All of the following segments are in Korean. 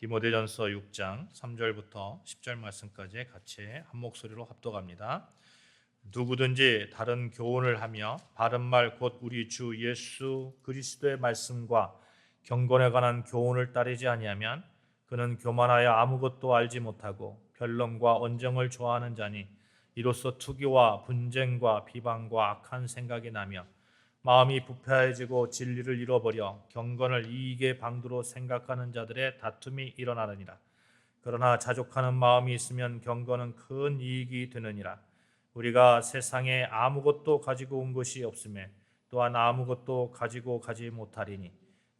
디모데전서 6장 3절부터 10절 말씀까지 같이 한 목소리로 합독합니다. 누구든지 다른 교훈을 하며 바른 말 곧 우리 주 예수 그리스도의 말씀과 경건에 관한 교훈을 따르지 아니하면 그는 교만하여 아무것도 알지 못하고 변론과 언쟁을 좋아하는 자니 이로써 투기와 분쟁과 비방과 악한 생각이 나며 마음이 부패해지고 진리를 잃어버려 경건을 이익의 방도로 생각하는 자들의 다툼이 일어나느니라. 그러나 자족하는 마음이 있으면 경건은 큰 이익이 되느니라. 우리가 세상에 아무것도 가지고 온 것이 없음에 또한 아무것도 가지고 가지 못하리니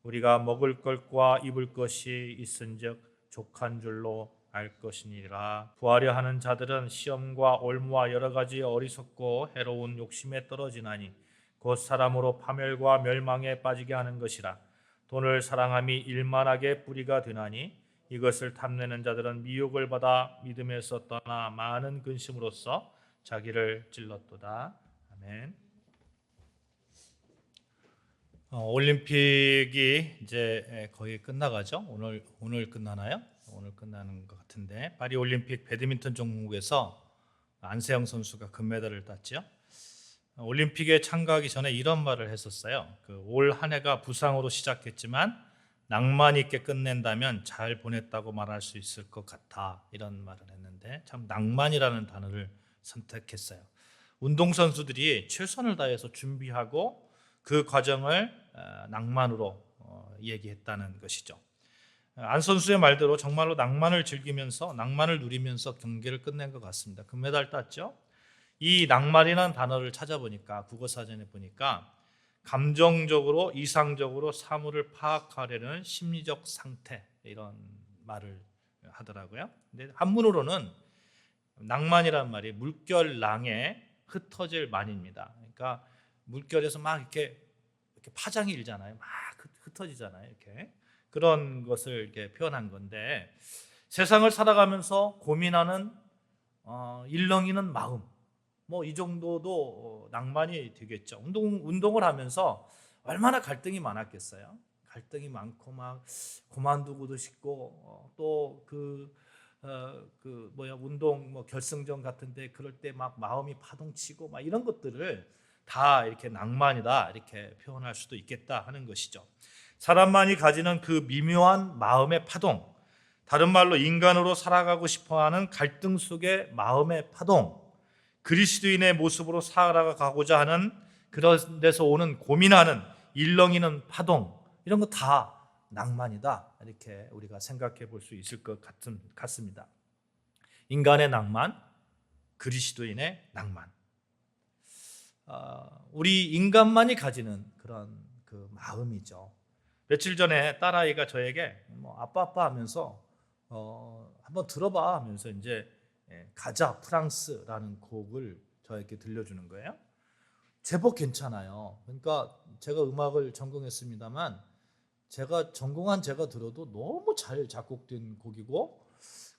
우리가 먹을 것과 입을 것이 있은즉 족한 줄로 알 것이니라. 구하려 하는 자들은 시험과 올무와 여러 가지 어리석고 해로운 욕심에 떨어지나니 곧 사람으로 파멸과 멸망에 빠지게 하는 것이라. 돈을 사랑함이 일만하게 뿌리가 되나니 이것을 탐내는 자들은 미혹을 받아 믿음에서 떠나 많은 근심으로써 자기를 찔렀도다. 아멘. 올림픽이 이제 거의 끝나가죠. 오늘 끝나나요? 오늘 끝나는 것 같은데 파리 올림픽 배드민턴 종목에서 안세영 선수가 금메달을 땄죠. 올림픽에 참가하기 전에 이런 말을 했었어요. 올 한 해가 부상으로 시작했지만 낭만 있게 끝낸다면 잘 보냈다고 말할 수 있을 것 같아. 이런 말을 했는데 참 낭만이라는 단어를 선택했어요. 운동선수들이 최선을 다해서 준비하고 그 과정을 낭만으로 얘기했다는 것이죠. 안 선수의 말대로 정말로 낭만을 즐기면서 낭만을 누리면서 경기를 끝낸 것 같습니다. 금메달 땄죠. 이 낭만이라는 단어를 찾아보니까 국어사전에 보니까 감정적으로 이상적으로 사물을 파악하려는 심리적 상태 이런 말을 하더라고요. 근데 한문으로는 낭만이란 말이 물결낭에 흩어질 만입니다. 그러니까 물결에서 막 이렇게 파장이 일잖아요. 막 흩어지잖아요. 이렇게 그런 것을 이렇게 표현한 건데 세상을 살아가면서 고민하는 일렁이는 마음. 이 정도도 낭만이 되겠죠. 운동을 하면서 얼마나 갈등이 많았겠어요. 갈등이 많고 막 그만두고도 싶고 또 운동 결승전 같은데 그럴 때 막 마음이 파동치고 막 이런 것들을 다 이렇게 낭만이다 이렇게 표현할 수도 있겠다 하는 것이죠. 사람만이 가지는 그 미묘한 마음의 파동, 다른 말로 인간으로 살아가고 싶어하는 갈등 속의 마음의 파동, 그리스도인의 모습으로 살아가고자 하는 그런 데서 오는 고민하는 일렁이는 파동 이런 거 다 낭만이다 이렇게 우리가 생각해 볼 수 있을 것 같습니다. 인간의 낭만, 그리스도인의 낭만. 우리 인간만이 가지는 그런 그 마음이죠. 며칠 전에 딸아이가 저에게 아빠 하면서 한번 들어봐 하면서 이제 가자 프랑스라는 곡을 저에게 들려주는 거예요. 제법 괜찮아요. 그러니까 제가 음악을 전공했습니다만 제가 들어도 너무 잘 작곡된 곡이고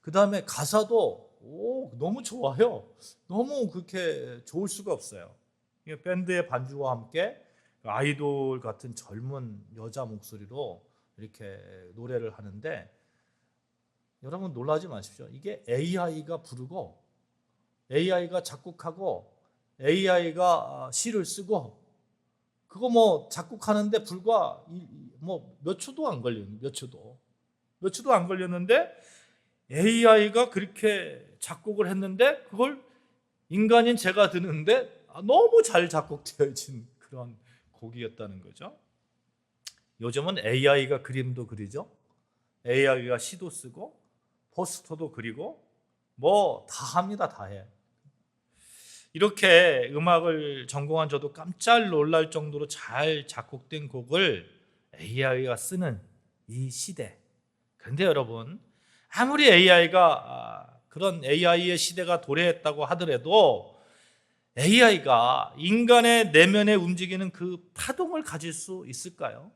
그 다음에 가사도 너무 좋아요. 너무 그렇게 좋을 수가 없어요. 밴드의 반주와 함께 아이돌 같은 젊은 여자 목소리로 이렇게 노래를 하는데 여러분 놀라지 마십시오. 이게 AI가 부르고 AI가 작곡하고 AI가 시를 쓰고 그거 작곡하는데 불과 몇 초도 안 걸려요. 몇 초도 안 걸렸는데 AI가 그렇게 작곡을 했는데 그걸 인간인 제가 듣는데 너무 잘 작곡되어진 그런 곡이었다는 거죠. 요즘은 AI가 그림도 그리죠. AI가 시도 쓰고 포스터도 그리고 다 합니다. 다 해. 이렇게 음악을 전공한 저도 깜짝 놀랄 정도로 잘 작곡된 곡을 AI가 쓰는 이 시대. 그런데 여러분 아무리 AI가 그런 AI의 시대가 도래했다고 하더라도 AI가 인간의 내면에 움직이는 그 파동을 가질 수 있을까요?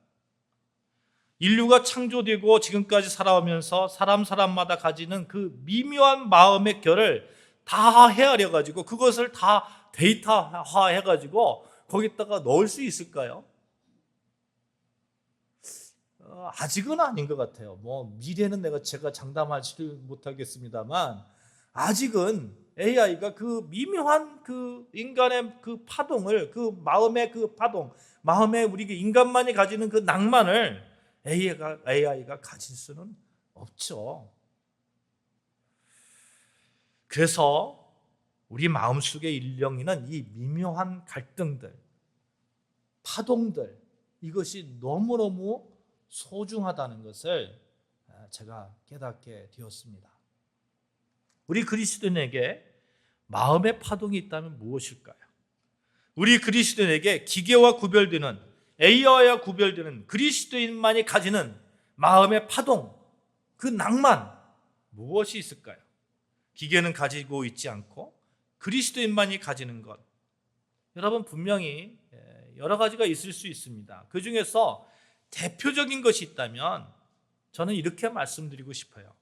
인류가 창조되고 지금까지 살아오면서 사람마다 가지는 그 미묘한 마음의 결을 다 헤아려 가지고 그것을 다 데이터화해 가지고 거기다가 넣을 수 있을까요? 아직은 아닌 것 같아요. 미래는 제가 장담하지 못하겠습니다만 아직은 AI가 그 미묘한 그 인간의 그 파동을, 그 마음의 그 파동, 마음에 우리 인간만이 가지는 그 낭만을 AI가 가질 수는 없죠. 그래서 우리 마음속에 일렁이는 이 미묘한 갈등들, 파동들, 이것이 너무너무 소중하다는 것을 제가 깨닫게 되었습니다. 우리 그리스도인에게 마음의 파동이 있다면 무엇일까요? 우리 그리스도인에게 기계와 구별되는, AI와 구별되는 그리스도인만이 가지는 마음의 파동, 그 낭만, 무엇이 있을까요? 기계는 가지고 있지 않고 그리스도인만이 가지는 것, 여러분 분명히 여러 가지가 있을 수 있습니다. 그 중에서 대표적인 것이 있다면 저는 이렇게 말씀드리고 싶어요.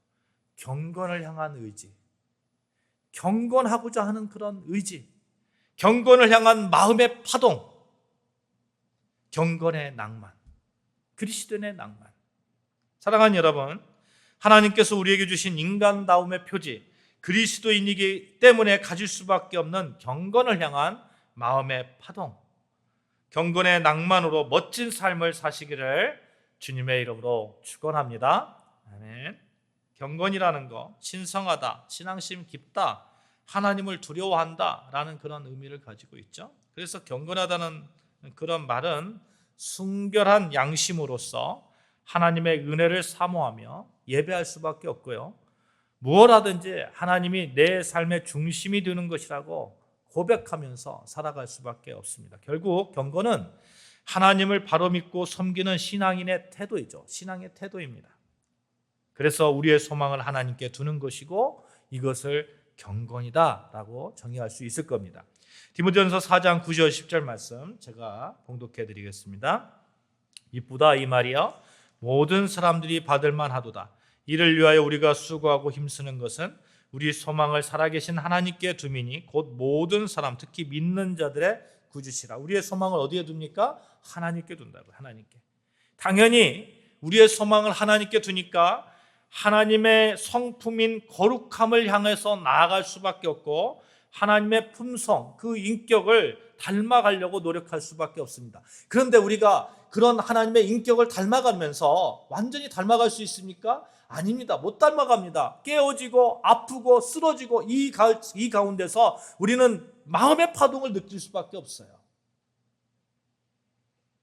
경건을 향한 의지, 경건하고자 하는 그런 의지, 경건을 향한 마음의 파동, 경건의 낭만, 그리스도인의 낭만. 사랑하는 여러분, 하나님께서 우리에게 주신 인간다움의 표지, 그리스도인이기 때문에 가질 수밖에 없는 경건을 향한 마음의 파동, 경건의 낭만으로 멋진 삶을 사시기를 주님의 이름으로 축원합니다. 아멘. 경건이라는 거, 신성하다, 신앙심 깊다, 하나님을 두려워한다 라는 그런 의미를 가지고 있죠. 그래서 경건하다는 그런 말은 순결한 양심으로서 하나님의 은혜를 사모하며 예배할 수밖에 없고요, 무엇 하든지 하나님이 내 삶의 중심이 되는 것이라고 고백하면서 살아갈 수밖에 없습니다. 결국 경건은 하나님을 바로 믿고 섬기는 신앙인의 태도이죠. 신앙의 태도입니다. 그래서 우리의 소망을 하나님께 두는 것이고 이것을 경건이다라고 정의할 수 있을 겁니다. 디모데전서 4장 9절 10절 말씀 제가 봉독해 드리겠습니다. 이쁘다 이 말이여, 모든 사람들이 받을 만하도다. 이를 위하여 우리가 수고하고 힘쓰는 것은 우리 소망을 살아계신 하나님께 둠이니 곧 모든 사람, 특히 믿는 자들의 구주시라. 우리의 소망을 어디에 둡니까? 하나님께 둔다고요. 하나님께. 당연히 우리의 소망을 하나님께 두니까 하나님의 성품인 거룩함을 향해서 나아갈 수밖에 없고 하나님의 품성, 그 인격을 닮아가려고 노력할 수밖에 없습니다. 그런데 우리가 그런 하나님의 인격을 닮아가면서 완전히 닮아갈 수 있습니까? 아닙니다. 못 닮아갑니다. 깨어지고 아프고 쓰러지고 이 가운데서 우리는 마음의 파동을 느낄 수밖에 없어요.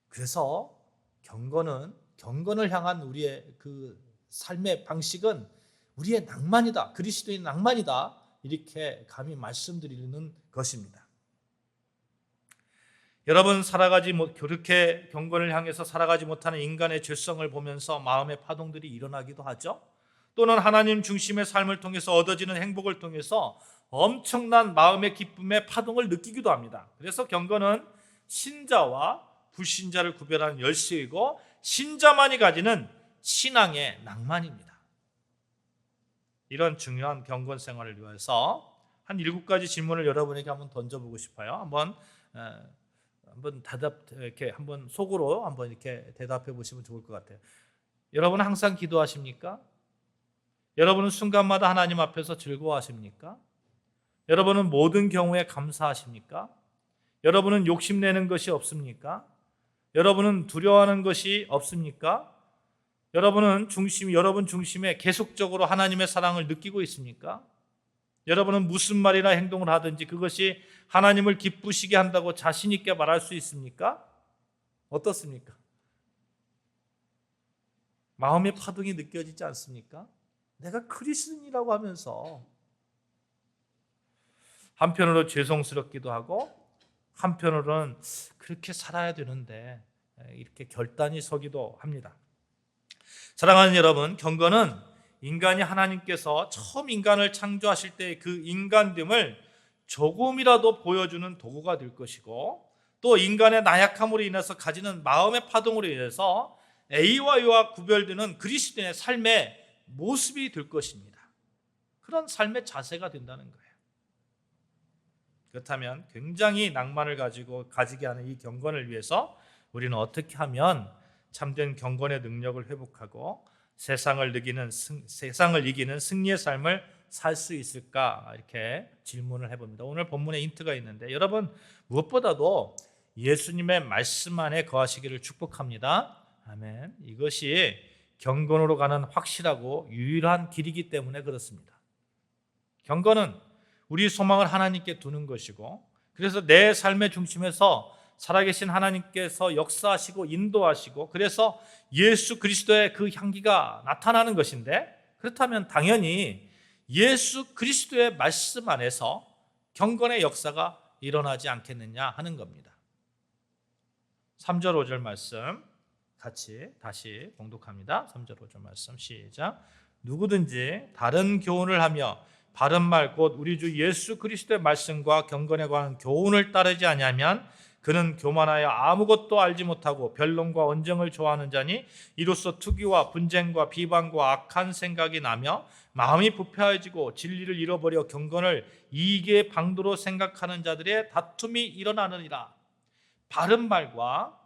그래서 경건을 향한 우리의 그 삶의 방식은 우리의 낭만이다, 그리스도의 낭만이다, 이렇게 감히 말씀드리는 것입니다. 여러분, 그렇게 경건을 향해서 살아가지 못하는 인간의 죄성을 보면서 마음의 파동들이 일어나기도 하죠. 또는 하나님 중심의 삶을 통해서 얻어지는 행복을 통해서 엄청난 마음의 기쁨의 파동을 느끼기도 합니다. 그래서 경건은 신자와 불신자를 구별하는 열쇠이고 신자만이 가지는 신앙의 낭만입니다. 이런 중요한 경건 생활을 위해서 한 7가지 질문을 여러분에게 한번 던져보고 싶어요. 한번 속으로 한번 이렇게 대답해 보시면 좋을 것 같아요. 여러분은 항상 기도하십니까? 여러분은 순간마다 하나님 앞에서 즐거워하십니까? 여러분은 모든 경우에 감사하십니까? 여러분은 욕심내는 것이 없습니까? 여러분은 두려워하는 것이 없습니까? 여러분 중심에 계속적으로 하나님의 사랑을 느끼고 있습니까? 여러분은 무슨 말이나 행동을 하든지 그것이 하나님을 기쁘시게 한다고 자신 있게 말할 수 있습니까? 어떻습니까? 마음의 파동이 느껴지지 않습니까? 내가 크리스천이라고 하면서 한편으로 죄송스럽기도 하고 한편으로는 그렇게 살아야 되는데 이렇게 결단이 서기도 합니다. 사랑하는 여러분, 경건은 인간이 하나님께서 처음 인간을 창조하실 때 그 인간됨을 조금이라도 보여주는 도구가 될 것이고 또 인간의 나약함으로 인해서 가지는 마음의 파동으로 인해서 A와 U와 구별되는 그리스도인의 삶의 모습이 될 것입니다. 그런 삶의 자세가 된다는 거예요. 그렇다면 굉장히 낭만을 가지게 하는 이 경건을 위해서 우리는 어떻게 하면 참된 경건의 능력을 회복하고 세상을 이기는 승리의 삶을 살 수 있을까? 이렇게 질문을 해봅니다. 오늘 본문에 힌트가 있는데 여러분 무엇보다도 예수님의 말씀 안에 거하시기를 축복합니다. 아멘. 이것이 경건으로 가는 확실하고 유일한 길이기 때문에 그렇습니다. 경건은 우리 소망을 하나님께 두는 것이고, 그래서 내 삶의 중심에서 살아계신 하나님께서 역사하시고 인도하시고, 그래서 예수 그리스도의 그 향기가 나타나는 것인데, 그렇다면 당연히 예수 그리스도의 말씀 안에서 경건의 역사가 일어나지 않겠느냐 하는 겁니다. 3절 5절 말씀 같이 다시 봉독합니다. 3절 5절 말씀 시작. 누구든지 다른 교훈을 하며 바른 말 곧 우리 주 예수 그리스도의 말씀과 경건에 관한 교훈을 따르지 아니하면 그는 교만하여 아무것도 알지 못하고 변론과 언쟁을 좋아하는 자니 이로써 투기와 분쟁과 비방과 악한 생각이 나며 마음이 부패해지고 진리를 잃어버려 경건을 이익의 방도로 생각하는 자들의 다툼이 일어나느니라. 바른 말과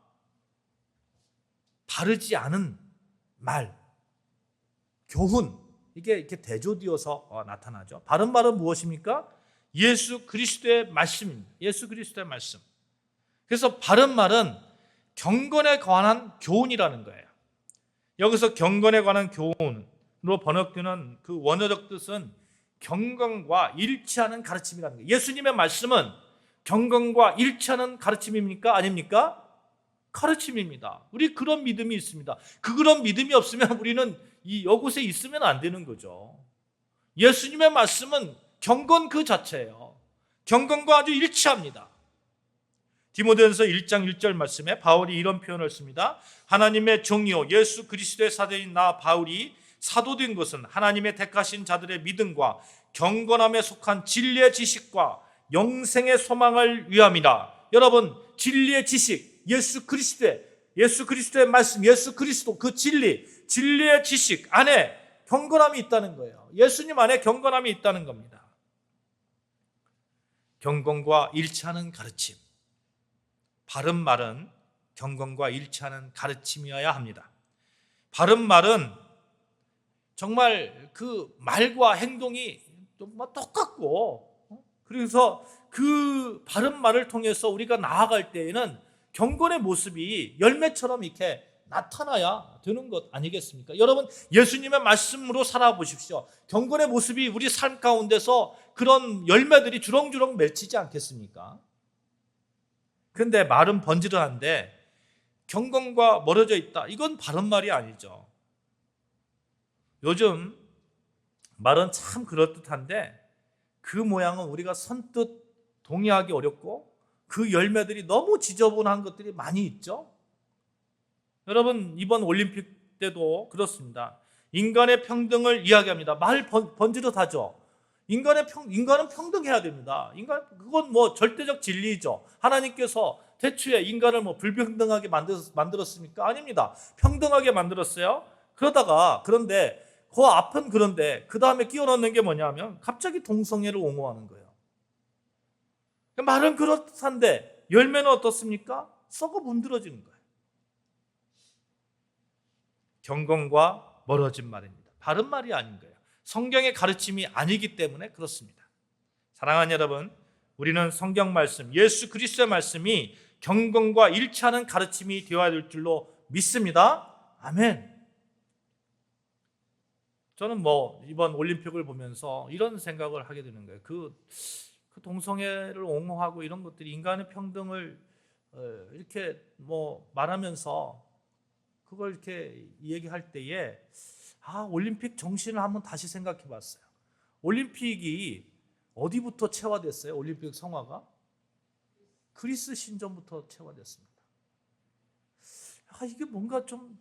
바르지 않은 말, 교훈, 이게 이렇게 대조되어서 나타나죠. 바른 말은 무엇입니까? 예수 그리스도의 말씀입니다. 예수 그리스도의 말씀. 그래서 바른 말은 경건에 관한 교훈이라는 거예요. 여기서 경건에 관한 교훈으로 번역되는 그 원어적 뜻은 경건과 일치하는 가르침이라는 거예요. 예수님의 말씀은 경건과 일치하는 가르침입니까? 아닙니까? 가르침입니다. 우리 그런 믿음이 있습니다. 그런 믿음이 없으면 우리는 이곳에 있으면 안 되는 거죠. 예수님의 말씀은 경건 그 자체예요. 경건과 아주 일치합니다. 디모데전서 1장 1절 말씀에 바울이 이런 표현을 씁니다. 하나님의 종이요 예수 그리스도의 사도인 나 바울이 사도된 것은 하나님의 택하신 자들의 믿음과 경건함에 속한 진리의 지식과 영생의 소망을 위함이라. 여러분, 진리의 지식, 예수 그리스도의 말씀, 예수 그리스도 그 진리의 지식 안에 경건함이 있다는 거예요. 예수님 안에 경건함이 있다는 겁니다. 경건과 일치하는 가르침. 바른 말은 경건과 일치하는 가르침이어야 합니다. 바른 말은 정말 그 말과 행동이 똑같고, 그래서 그 바른 말을 통해서 우리가 나아갈 때에는 경건의 모습이 열매처럼 이렇게 나타나야 되는 것 아니겠습니까? 여러분, 예수님의 말씀으로 살아보십시오. 경건의 모습이 우리 삶 가운데서 그런 열매들이 주렁주렁 맺히지 않겠습니까? 그런데 말은 번지르한데 경건과 멀어져 있다. 이건 바른 말이 아니죠. 요즘 말은 참 그럴듯한데 그 모양은 우리가 선뜻 동의하기 어렵고 그 열매들이 너무 지저분한 것들이 많이 있죠. 여러분, 이번 올림픽 때도 그렇습니다. 인간의 평등을 이야기합니다. 말 번지르하죠. 인간은 평등해야 됩니다. 그건 절대적 진리죠. 하나님께서 태초에 인간을 불평등하게 만들었습니까? 아닙니다. 평등하게 만들었어요. 그런데 그 앞은 그런데 그 다음에 끼워 넣는 게 뭐냐면 갑자기 동성애를 옹호하는 거예요. 말은 그렇단데 열매는 어떻습니까? 썩어 문드러지는 거예요. 경건과 멀어진 말입니다. 바른 말이 아닌 거예요. 성경의 가르침이 아니기 때문에 그렇습니다. 사랑하는 여러분, 우리는 성경 말씀, 예수 그리스도의 말씀이 경건과 일치하는 가르침이 되어야 될 줄로 믿습니다. 아멘. 저는 이번 올림픽을 보면서 이런 생각을 하게 되는 거예요. 그 동성애를 옹호하고 이런 것들이 인간의 평등을 이렇게 말하면서 그걸 이렇게 얘기할 때에 올림픽 정신을 한번 다시 생각해 봤어요. 올림픽이 어디부터 체화됐어요? 올림픽 성화가? 그리스 신전부터 체화됐습니다. 이게 뭔가 좀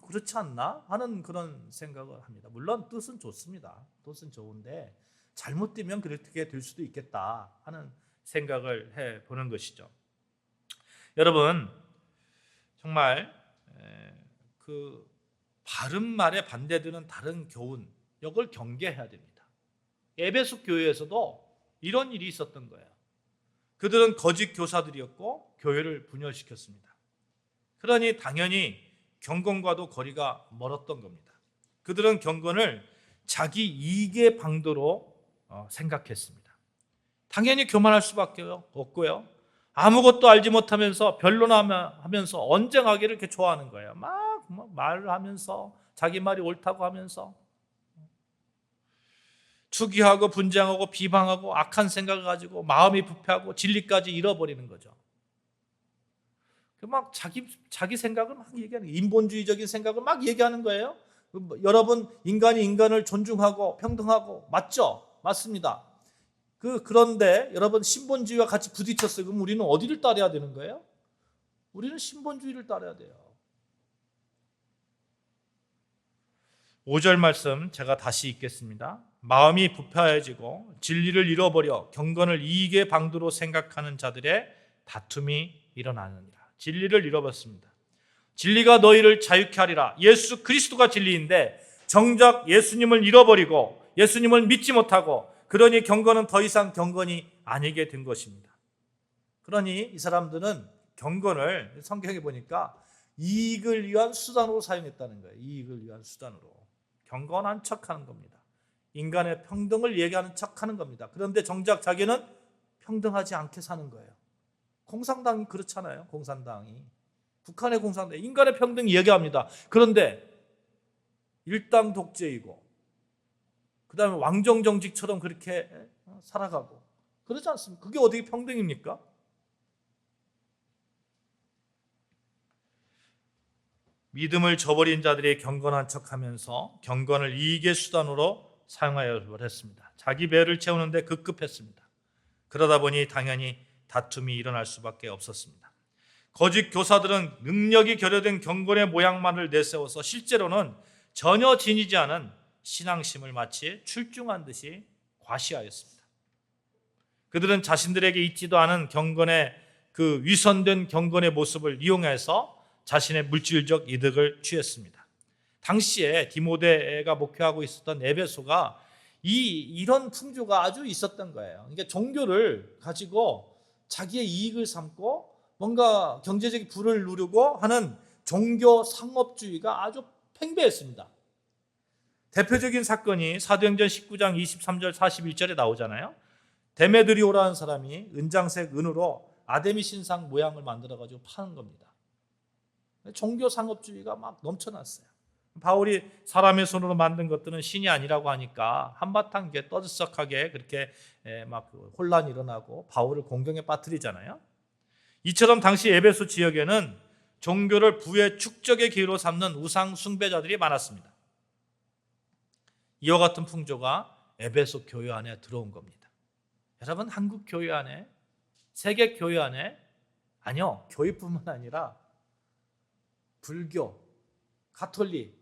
그렇지 않나 하는 그런 생각을 합니다. 물론 뜻은 좋습니다. 뜻은 좋은데 잘못되면 그렇게 될 수도 있겠다 하는 생각을 해보는 것이죠. 여러분, 정말 그 바른 말에 반대되는 다른 교훈, 이걸 경계해야 됩니다. 에베소 교회에서도 이런 일이 있었던 거예요. 그들은 거짓 교사들이었고 교회를 분열시켰습니다. 그러니 당연히 경건과도 거리가 멀었던 겁니다. 그들은 경건을 자기 이익의 방도로 생각했습니다. 당연히 교만할 수밖에 없고요. 아무것도 알지 못하면서 변론하면서 언쟁하기를 이렇게 좋아하는 거예요. 막 말을 하면서 자기 말이 옳다고 하면서 투기하고 분쟁하고 비방하고 악한 생각을 가지고 마음이 부패하고 진리까지 잃어버리는 거죠. 막 자기 생각을 막 얘기하는, 인본주의적인 생각을 막 얘기하는 거예요. 여러분, 인간이 인간을 존중하고 평등하고 맞죠? 맞습니다. 그런데 여러분, 신본주의와 같이 부딪혔어요. 그럼 우리는 어디를 따라야 되는 거예요? 우리는 신본주의를 따라야 돼요. 5절 말씀 제가 다시 읽겠습니다. 마음이 부패해지고 진리를 잃어버려 경건을 이익의 방도로 생각하는 자들의 다툼이 일어나느니라. 진리를 잃어버렸습니다. 진리가 너희를 자유케 하리라. 예수 그리스도가 진리인데 정작 예수님을 잃어버리고 예수님을 믿지 못하고, 그러니 경건은 더 이상 경건이 아니게 된 것입니다. 그러니 이 사람들은 경건을 성경에 보니까 이익을 위한 수단으로 사용했다는 거예요. 이익을 위한 수단으로. 경건한 척하는 겁니다. 인간의 평등을 얘기하는 척하는 겁니다. 그런데 정작 자기는 평등하지 않게 사는 거예요. 공산당이 그렇잖아요. 공산당이. 북한의 공산당, 인간의 평등 얘기합니다. 그런데 일당 독재이고 그 다음에 왕정정직처럼 그렇게 살아가고 그러지 않습니까? 그게 어떻게 평등입니까? 믿음을 저버린 자들이 경건한 척하면서 경건을 이익의 수단으로 사용하여 버렸습니다. 자기 배를 채우는데 급급했습니다. 그러다 보니 당연히 다툼이 일어날 수밖에 없었습니다. 거짓 교사들은 능력이 결여된 경건의 모양만을 내세워서 실제로는 전혀 지니지 않은 신앙심을 마치 출중한 듯이 과시하였습니다. 그들은 자신들에게 있지도 않은 경건의 그 위선된 경건의 모습을 이용해서 자신의 물질적 이득을 취했습니다. 당시에 디모데가 목회하고 있었던 에베소가 이런 풍조가 아주 있었던 거예요. 그러니까 종교를 가지고 자기의 이익을 삼고 뭔가 경제적 부를 누르고 하는 종교 상업주의가 아주 팽배했습니다. 대표적인 사건이 사도행전 19장 23절 41절에 나오잖아요. 데메드리오라는 사람이 은장색 은으로 아데미 신상 모양을 만들어가지고 파는 겁니다. 종교 상업주의가 막 넘쳐났어요. 바울이 사람의 손으로 만든 것들은 신이 아니라고 하니까 한바탕 떠들썩하게 그렇게 막 혼란이 일어나고 바울을 공경에 빠뜨리잖아요. 이처럼 당시 에베소 지역에는 종교를 부의 축적의 기회로 삼는 우상 숭배자들이 많았습니다. 이와 같은 풍조가 에베소 교회 안에 들어온 겁니다. 여러분, 한국 교회 안에, 세계 교회 안에, 아니요, 교회뿐만 아니라 불교, 가톨릭,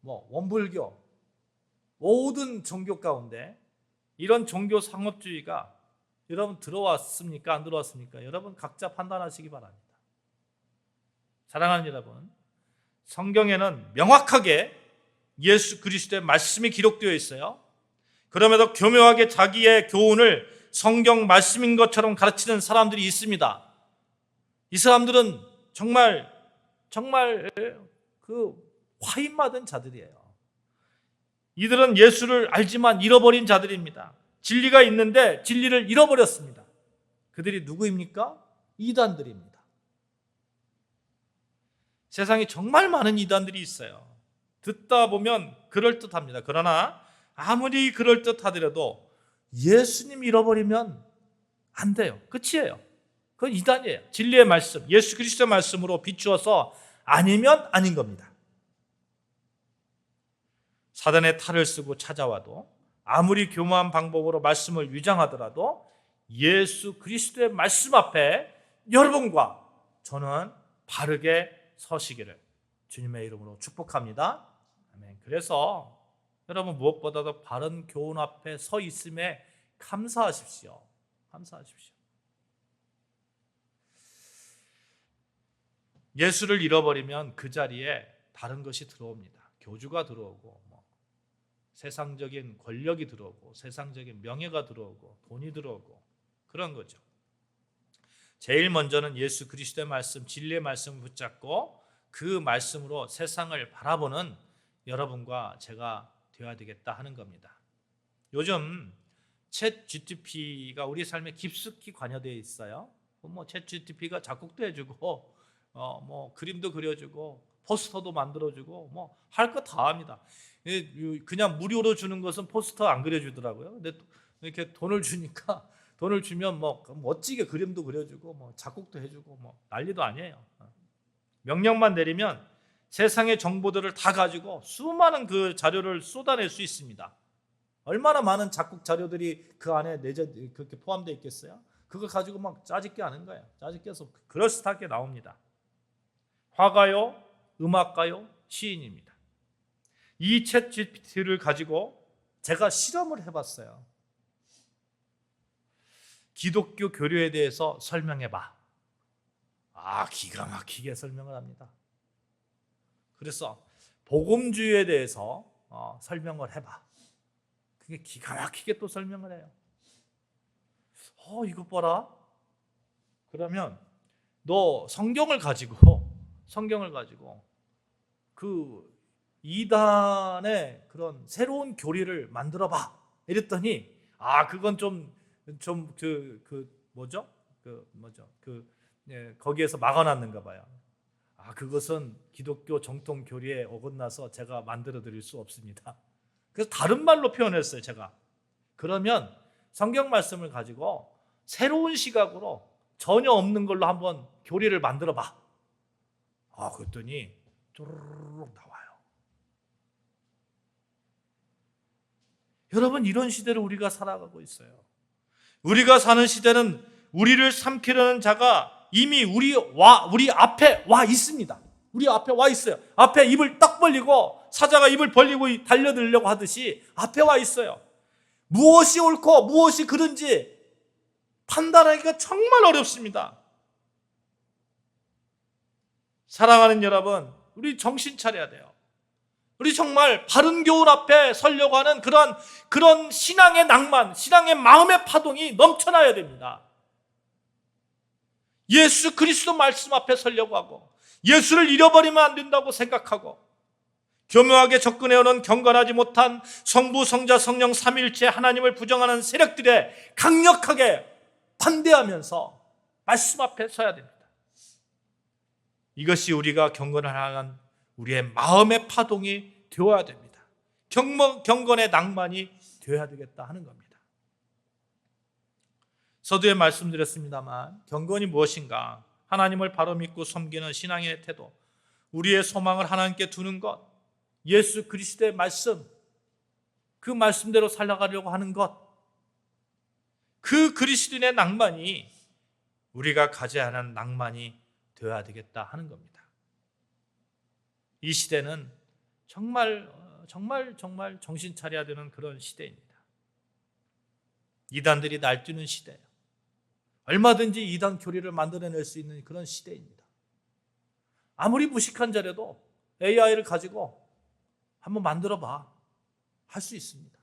원불교, 모든 종교 가운데 이런 종교 상업주의가 여러분 들어왔습니까? 안 들어왔습니까? 여러분 각자 판단하시기 바랍니다. 사랑하는 여러분, 성경에는 명확하게 예수 그리스도의 말씀이 기록되어 있어요. 그럼에도 교묘하게 자기의 교훈을 성경 말씀인 것처럼 가르치는 사람들이 있습니다. 이 사람들은 정말 그 화인맞은 자들이에요. 이들은 예수를 알지만 잃어버린 자들입니다. 진리가 있는데 진리를 잃어버렸습니다. 그들이 누구입니까? 이단들입니다. 세상에 정말 많은 이단들이 있어요. 듣다 보면 그럴듯합니다. 그러나 아무리 그럴듯하더라도 예수님 잃어버리면 안 돼요. 끝이에요. 그건 이단이에요. 진리의 말씀, 예수 그리스도의 말씀으로 비추어서 아니면 아닌 겁니다. 사단의 탈을 쓰고 찾아와도 아무리 교묘한 방법으로 말씀을 위장하더라도 예수 그리스도의 말씀 앞에 여러분과 저는 바르게 서시기를 주님의 이름으로 축복합니다. 아멘. 그래서 여러분 무엇보다도 바른 교훈 앞에 서 있음에 감사하십시오. 감사하십시오. 예수를 잃어버리면 그 자리에 다른 것이 들어옵니다. 교주가 들어오고 세상적인 권력이 들어오고 세상적인 명예가 들어오고 돈이 들어오고 그런 거죠. 제일 먼저는 예수 그리스도의 말씀, 진리의 말씀을 붙잡고 그 말씀으로 세상을 바라보는 여러분과 제가 되어야 되겠다 하는 겁니다. 요즘 챗 GTP가 우리 삶에 깊숙이 관여되어 있어요. 챗 GTP가 작곡도 해주고 그림도 그려주고 포스터도 만들어주고 할 거 다 합니다. 그냥 무료로 주는 것은 포스터 안 그려주더라고요. 근데 이렇게 돈을 주니까 돈을 주면 멋지게 그림도 그려주고 작곡도 해주고 난리도 아니에요. 명령만 내리면 세상의 정보들을 다 가지고 수많은 그 자료를 쏟아낼 수 있습니다. 얼마나 많은 작곡 자료들이 그 안에 그렇게 포함되어 있겠어요? 그거 가지고 막 짜집게 하는 거예요. 짜집게해서 그럴듯하게 나옵니다. 화가요, 음악가요, 시인입니다. 이 챗 GPT를 가지고 제가 실험을 해봤어요. 기독교 교류에 대해서 설명해봐. 기가 막히게 설명을 합니다. 그래서 복음주의에 대해서 설명을 해봐. 그게 기가 막히게 또 설명을 해요. 이것 봐라. 그러면 너 성경을 가지고 그 이단의 그런 새로운 교리를 만들어봐. 이랬더니 그건 거기에서 막아놨는가 봐요. 그것은 기독교 정통 교리에 어긋나서 제가 만들어 드릴 수 없습니다. 그래서 다른 말로 표현했어요, 제가. 그러면 성경 말씀을 가지고 새로운 시각으로 전혀 없는 걸로 한번 교리를 만들어 봐. 그랬더니 쪼르륵 나와요. 여러분, 이런 시대를 우리가 살아가고 있어요. 우리가 사는 시대는 우리를 삼키려는 자가 이미 우리 앞에 와 있습니다. 우리 앞에 와 있어요. 앞에 입을 딱 벌리고 사자가 입을 벌리고 달려들려고 하듯이 앞에 와 있어요. 무엇이 옳고 무엇이 그른지 판단하기가 정말 어렵습니다. 사랑하는 여러분, 우리 정신 차려야 돼요. 우리 정말 바른 교훈 앞에 서려고 하는 그런 신앙의 낭만, 신앙의 마음의 파동이 넘쳐나야 됩니다. 예수 그리스도 말씀 앞에 서려고 하고 예수를 잃어버리면 안 된다고 생각하고 교묘하게 접근해오는 경건하지 못한 성부, 성자, 성령 삼위일체 하나님을 부정하는 세력들에 강력하게 반대하면서 말씀 앞에 서야 됩니다. 이것이 우리가 경건을 향한 우리의 마음의 파동이 되어야 됩니다. 경건의 낭만이 되어야 되겠다 하는 겁니다. 서두에 말씀드렸습니다만 경건이 무엇인가? 하나님을 바로 믿고 섬기는 신앙의 태도, 우리의 소망을 하나님께 두는 것, 예수 그리스도의 말씀, 그 말씀대로 살아가려고 하는 것, 그 그리스도인의 낭만이 우리가 가져야 하는 낭만이 되어야 되겠다 하는 겁니다. 이 시대는 정말 정신 차려야 되는 그런 시대입니다. 이단들이 날뛰는 시대예요. 얼마든지 이단 교리를 만들어낼 수 있는 그런 시대입니다. 아무리 무식한 자라도 AI를 가지고 한번 만들어봐. 할 수 있습니다.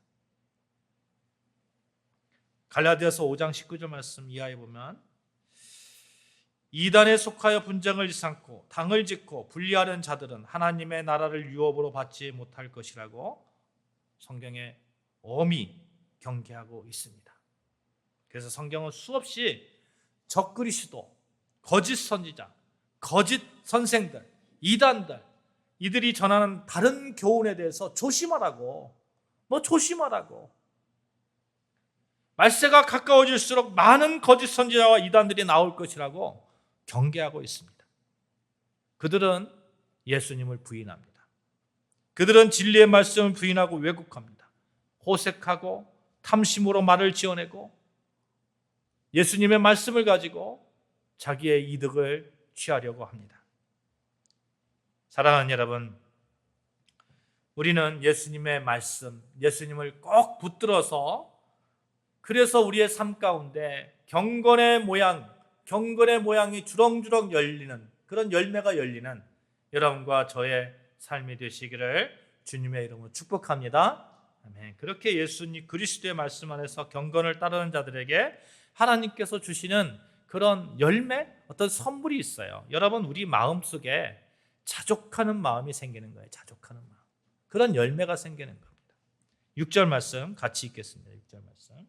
갈라디아서 5장 19절 말씀 이하에 보면 이단에 속하여 분쟁을 일삼고 당을 짓고 분리하는 자들은 하나님의 나라를 유업으로 받지 못할 것이라고 성경에 엄히 경계하고 있습니다. 그래서 성경은 수없이 적그리스도, 거짓 선지자, 거짓 선생들, 이단들, 이들이 전하는 다른 교훈에 대해서 조심하라고, 말세가 가까워질수록 많은 거짓 선지자와 이단들이 나올 것이라고 경계하고 있습니다. 그들은 예수님을 부인합니다. 그들은 진리의 말씀을 부인하고 왜곡합니다. 호색하고 탐심으로 말을 지어내고 예수님의 말씀을 가지고 자기의 이득을 취하려고 합니다. 사랑하는 여러분, 우리는 예수님의 말씀, 예수님을 꼭 붙들어서 그래서 우리의 삶 가운데 경건의 모양이 주렁주렁 열리는 그런 열매가 열리는 여러분과 저의 삶이 되시기를 주님의 이름으로 축복합니다. 아멘. 그렇게 예수님 그리스도의 말씀 안에서 경건을 따르는 자들에게 하나님께서 주시는 그런 열매, 어떤 선물이 있어요. 여러분, 우리 마음속에 자족하는 마음이 생기는 거예요. 자족하는 마음. 그런 열매가 생기는 겁니다. 6절 말씀 같이 읽겠습니다. 6절 말씀.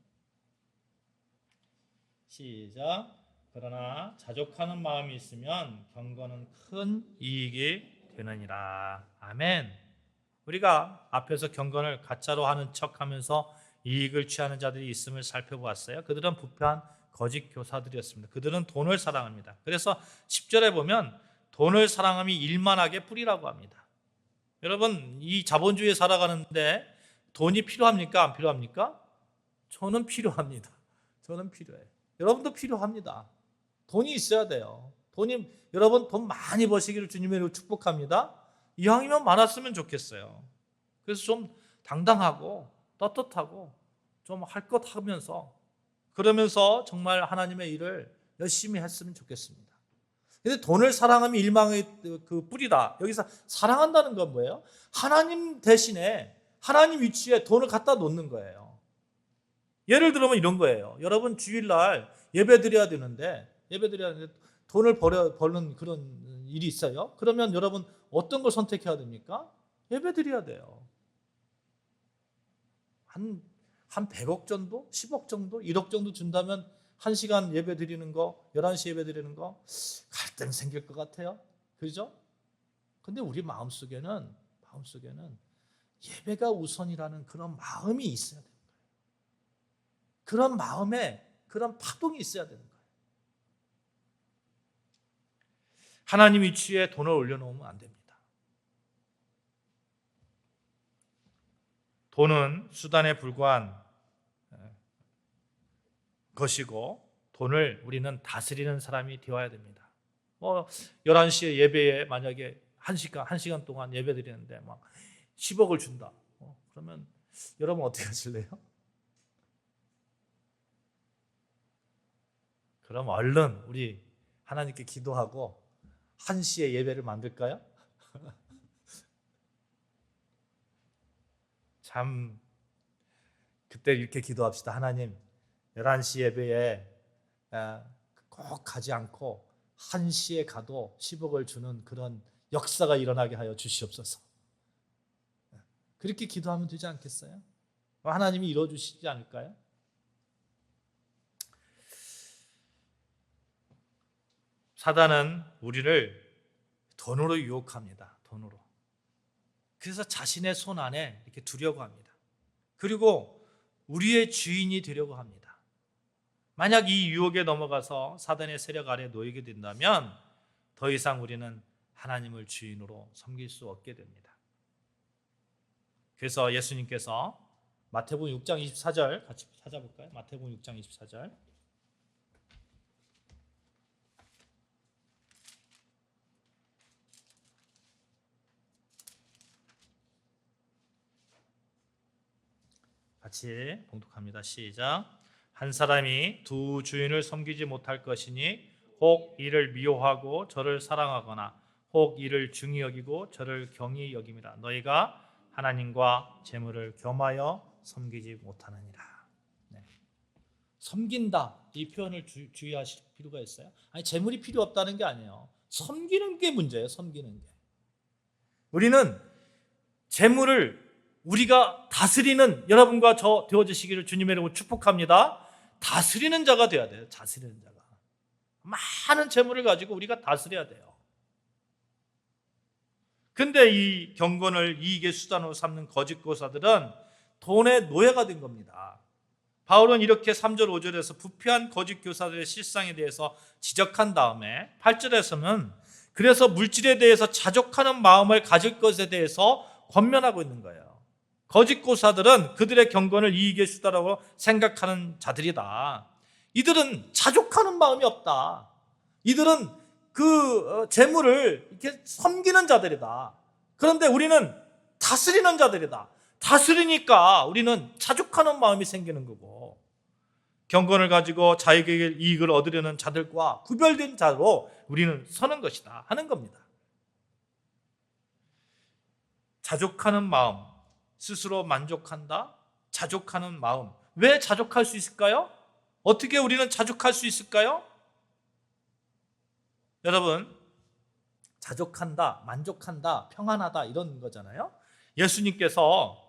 시작. 그러나 자족하는 마음이 있으면 경건은 큰 이익이 되느니라. 아멘. 우리가 앞에서 경건을 가짜로 하는 척하면서 이익을 취하는 자들이 있음을 살펴보았어요. 그들은 부패한 거짓 교사들이었습니다. 그들은 돈을 사랑합니다. 그래서 10절에 보면 돈을 사랑함이 일만하게 뿌리라고 합니다. 여러분, 이 자본주의에 살아가는데 돈이 필요합니까? 안 필요합니까? 저는 필요합니다. 저는 필요해요. 여러분도 필요합니다. 돈이 있어야 돼요. 여러분 돈 많이 버시기를 주님으로 축복합니다. 이왕이면 많았으면 좋겠어요. 그래서 좀 당당하고 떳떳하고 좀 할 것 하면서 그러면서 정말 하나님의 일을 열심히 했으면 좋겠습니다. 근데 돈을 사랑하면 일망의 그 뿌리다. 여기서 사랑한다는 건 뭐예요? 하나님 대신에 하나님 위치에 돈을 갖다 놓는 거예요. 예를 들면 이런 거예요. 여러분 주일날 예배 드려야 되는데 돈을 버는 그런 일이 있어요. 그러면 여러분 어떤 걸 선택해야 됩니까? 예배 드려야 돼요. 한 100억 정도? 10억 정도? 1억 정도 준다면 1시간 예배 드리는 거, 11시 예배 드리는 거 갈등 생길 것 같아요. 그죠? 근데 우리 마음속에는 예배가 우선이라는 그런 마음이 있어야 돼요. 그런 마음에 그런 파동이 있어야 되는 거예요. 하나님 위치에 돈을 올려놓으면 안 됩니다. 돈은 수단에 불과한 것이고 돈을 우리는 다스리는 사람이 되어야 됩니다. 11시에 예배에 만약에 1시간 동안 예배 드리는데 막 10억을 준다. 그러면 여러분 어떻게 하실래요? 그럼 얼른 우리 하나님께 기도하고 1시에 예배를 만들까요? 참 그때 이렇게 기도합시다. 하나님 11시 예배에 꼭 가지 않고 1시에 가도 10억을 주는 그런 역사가 일어나게 하여 주시옵소서. 그렇게 기도하면 되지 않겠어요? 하나님이 이루어주시지 않을까요? 사단은 우리를 돈으로 유혹합니다. 돈으로. 그래서 자신의 손 안에 이렇게 두려고 합니다. 그리고 우리의 주인이 되려고 합니다. 만약 이 유혹에 넘어가서 사단의 세력 아래 놓이게 된다면 더 이상 우리는 하나님을 주인으로 섬길 수 없게 됩니다. 그래서 예수님께서 마태복음 6장 24절 같이 찾아볼까요? 마태복음 6장 24절. 같이 봉독합니다. 시작. 한 사람이 두 주인을 섬기지 못할 것이니 혹 이를 미워하고 저를 사랑하거나 혹 이를 중히 여기고 저를 경히 여김이라. 너희가 하나님과 재물을 겸하여 섬기지 못하느니라. 네. 섬긴다 이 표현을 주의하실 필요가 있어요. 아니 재물이 필요 없다는 게 아니에요. 섬기는 게 문제예요. 섬기는 게. 우리는 재물을 우리가 다스리는 여러분과 저 되어주시기를 주님의 이름으로 축복합니다. 다스리는 자가 되어야 돼요. 다스리는 자가. 많은 재물을 가지고 우리가 다스려야 돼요. 근데 이 경건을 이익의 수단으로 삼는 거짓 교사들은 돈의 노예가 된 겁니다. 바울은 이렇게 3절 5절에서 부패한 거짓 교사들의 실상에 대해서 지적한 다음에 8절에서는 그래서 물질에 대해서 자족하는 마음을 가질 것에 대해서 권면하고 있는 거예요. 거짓 교사들은 그들의 경건을 이익의 수단으로 생각하는 자들이다. 이들은 자족하는 마음이 없다. 이들은 그 재물을 이렇게 섬기는 자들이다. 그런데 우리는 다스리는 자들이다. 다스리니까 우리는 자족하는 마음이 생기는 거고 경건을 가지고 자에게 이익을 얻으려는 자들과 구별된 자로 우리는 서는 것이다 하는 겁니다. 자족하는 마음, 스스로 만족한다? 자족하는 마음. 왜 자족할 수 있을까요? 어떻게 우리는 자족할 수 있을까요? 여러분, 자족한다, 만족한다, 평안하다 이런 거잖아요. 예수님께서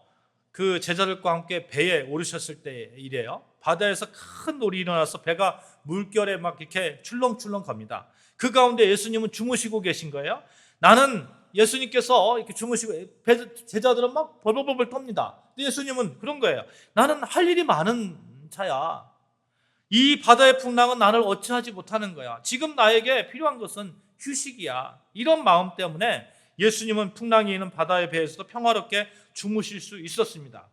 그 제자들과 함께 배에 오르셨을 때 이래요. 바다에서 큰 놀이 일어나서 배가 물결에 막 이렇게 출렁출렁 갑니다. 그 가운데 예수님은 주무시고 계신 거예요. 나는 예수님께서 이렇게 주무시고 제자들은 막 벌벌벌 떱니다. 근데 예수님은 그런 거예요. 나는 할 일이 많은 자야. 이 바다의 풍랑은 나를 어찌하지 못하는 거야. 지금 나에게 필요한 것은 휴식이야. 이런 마음 때문에 예수님은 풍랑이 있는 바다의 배에서도 평화롭게 주무실 수 있었습니다.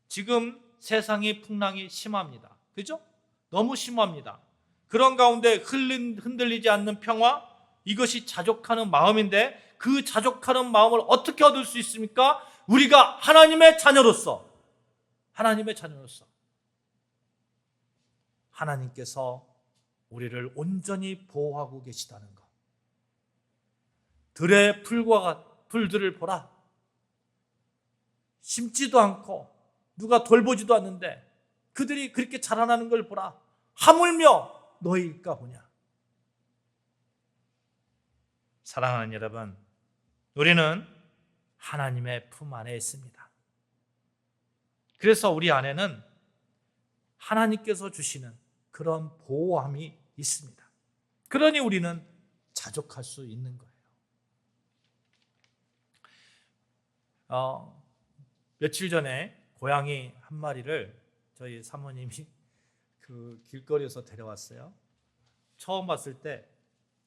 지금 세상이 풍랑이 심합니다. 그죠? 너무 심합니다. 그런 가운데 흔들리지 않는 평화, 이것이 자족하는 마음인데 그 자족하는 마음을 어떻게 얻을 수 있습니까? 우리가 하나님의 자녀로서 하나님께서 우리를 온전히 보호하고 계시다는 것. 들의 풀들을 보라. 심지도 않고 누가 돌보지도 않는데 그들이 그렇게 자라나는 걸 보라. 하물며 너희일까 보냐. 사랑하는 여러분, 우리는 하나님의 품 안에 있습니다. 그래서 우리 안에는 하나님께서 주시는 그런 보호함이 있습니다. 그러니 우리는 자족할 수 있는 거예요. 며칠 전에 고양이 한 마리를 저희 사모님이 그 길거리에서 데려왔어요. 처음 봤을 때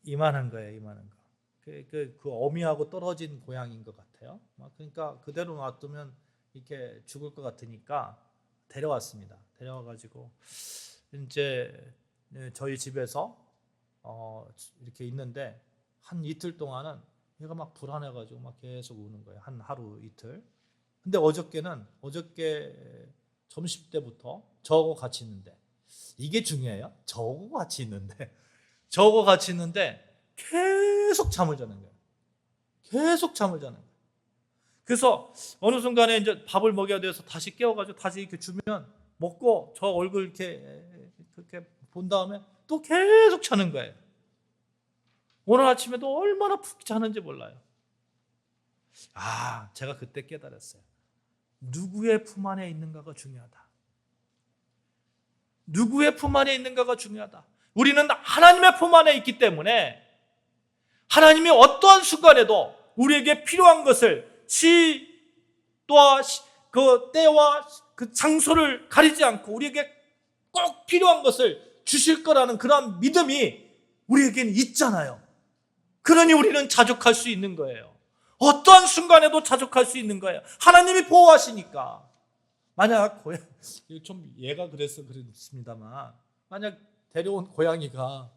이만한 거예요, 이만한 거. 그 어미하고 떨어진 고양이인 것 같아요. 그러니까 그대로 놔두면 이렇게 죽을 것 같으니까 데려왔습니다. 데려와가지고 이제 저희 집에서 이렇게 있는데 한 이틀 동안은 얘가 막 불안해가지고 막 계속 우는 거예요. 한 하루 이틀. 근데 어저께 점심 때부터 저하고 같이 있는데, 이게 중요해요. 저하고 같이 있는데 계속 잠을 자는 거예요. 계속 잠을 자는 거예요. 그래서 어느 순간에 이제 밥을 먹여야 돼서 다시 깨워가지고 다시 이렇게 주면 먹고 저 얼굴 이렇게 본 다음에 또 계속 자는 거예요. 오늘 아침에도 얼마나 푹 자는지 몰라요. 제가 그때 깨달았어요. 누구의 품 안에 있는가가 중요하다. 누구의 품 안에 있는가가 중요하다. 우리는 하나님의 품 안에 있기 때문에 하나님이 어떠한 순간에도 우리에게 필요한 것을 시와 그 때와 그 장소를 가리지 않고 우리에게 꼭 필요한 것을 주실 거라는 그런 믿음이 우리에게는 있잖아요. 그러니 우리는 자족할 수 있는 거예요. 어떠한 순간에도 자족할 수 있는 거예요. 하나님이 보호하시니까. 만약 좀 얘가 그래서 그렇습니다만, 만약 데려온 고양이가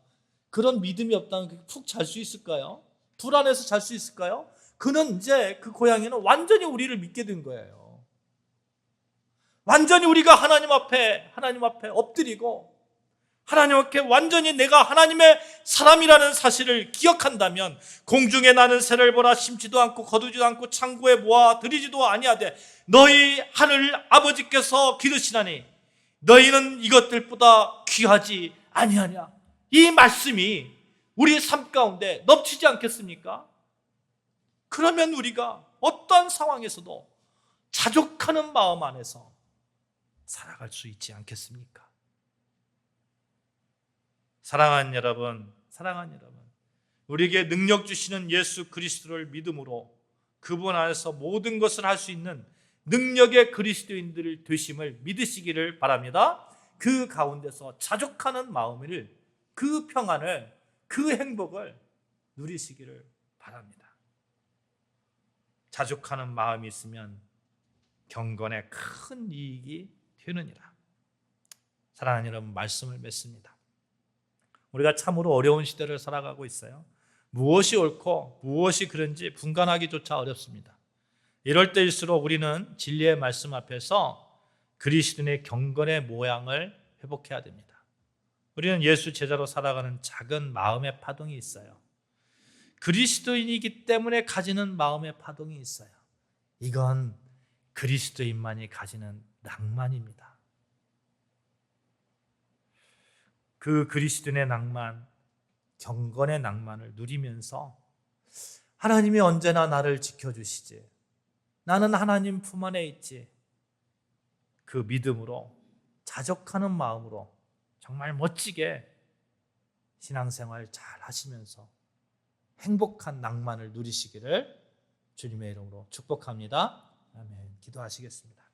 그런 믿음이 없다면 푹 잘 수 있을까요? 불안해서 잘 수 있을까요? 그는 이제 그 고양이는 완전히 우리를 믿게 된 거예요. 완전히 우리가 하나님 앞에 엎드리고 하나님 앞에 완전히 내가 하나님의 사람이라는 사실을 기억한다면, 공중에 나는 새를 보라, 심지도 않고 거두지도 않고 창고에 모아 들이지도 아니하되 너희 하늘 아버지께서 기르시나니 너희는 이것들보다 귀하지 아니하냐. 이 말씀이 우리 삶 가운데 넘치지 않겠습니까? 그러면 우리가 어떠한 상황에서도 자족하는 마음 안에서 살아갈 수 있지 않겠습니까? 사랑하는 여러분, 우리에게 능력 주시는 예수 그리스도를 믿음으로 그분 안에서 모든 것을 할 수 있는 능력의 그리스도인들 되심을 믿으시기를 바랍니다. 그 가운데서 자족하는 마음을, 그 평안을, 그 행복을 누리시기를 바랍니다. 자족하는 마음이 있으면 경건에 큰 이익이 되느니라. 사랑하는 여러분, 말씀을 맺습니다. 우리가 참으로 어려운 시대를 살아가고 있어요. 무엇이 옳고 무엇이 그른지 분간하기조차 어렵습니다. 이럴 때일수록 우리는 진리의 말씀 앞에서 그리스도인의 경건의 모양을 회복해야 됩니다. 우리는 예수 제자로 살아가는 작은 마음의 파동이 있어요. 그리스도인이기 때문에 가지는 마음의 파동이 있어요. 이건 그리스도인만이 가지는 낭만입니다. 그 그리스도인의 낭만, 경건의 낭만을 누리면서 하나님이 언제나 나를 지켜주시지, 나는 하나님 품 안에 있지, 그 믿음으로 자족하는 마음으로 정말 멋지게 신앙생활 잘 하시면서 행복한 낭만을 누리시기를 주님의 이름으로 축복합니다. 아멘. 기도하시겠습니다.